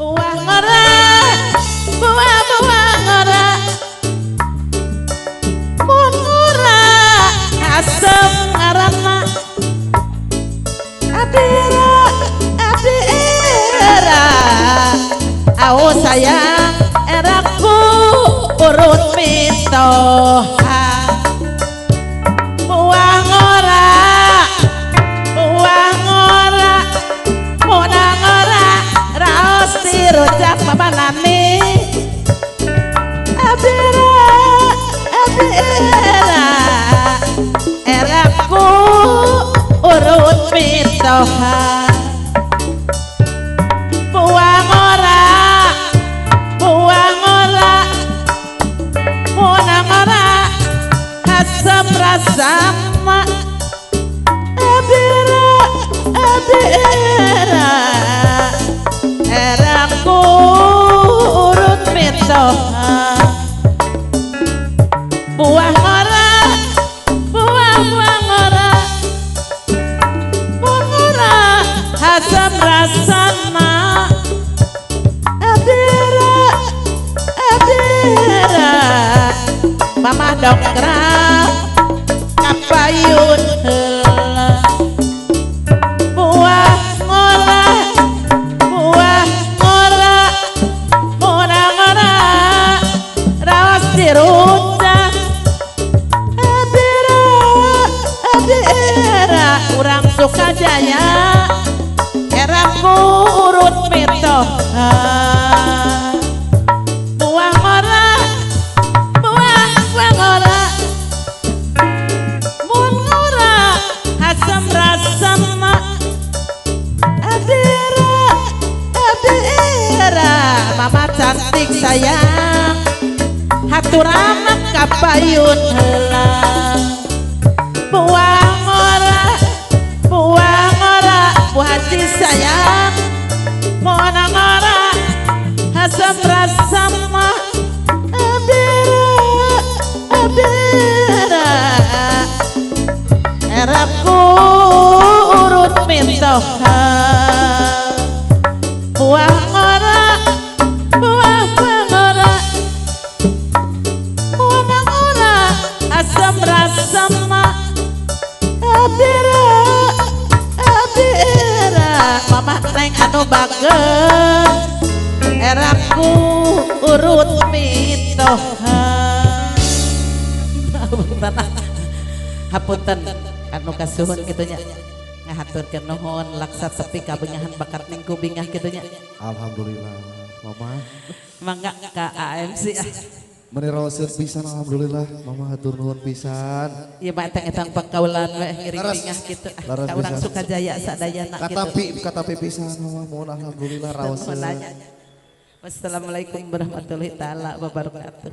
buah ngora buah ngora mun ngora asem ngaranna adira awo sayang eraku urut mitoha buah ngora muna ngora raos dirujak pamanani abira eraku urut mitoha buah ngora muna ngora asam rasama abira eraku urut mitoha buah ngora asam rasama abira mama dongkrak kapayun heula buah ngora muna ngora raos dirujak abira urang Sukajaya eraku urut mitoha buah ngora mun ngora asam rasama abira mama cantik sayang haturana kapayun heula buah ngora buah hati sayang muna ngora asam rasama abira eraku urut mitoha buah ngora muna ngora asam rasama abira mama neng anu bageus eraku urut mitoha hapunten anu kasuhun gitunya ngahaturkeun nuhun laksa tepi kabengahan bakat ning kubingah gitunya alhamdulillah mama mangga ka AMC meniraoseun pisan alhamdulillah mama hatur nuhun pisan ieu mah etang pangkaulan we ngiring-ngiringah kitu ka urang Sukajaya sadayana kitu katapi pisan mama mohon alhamdulillah raoseun wassalamualaikum warahmatullahi taala wabarakatuh.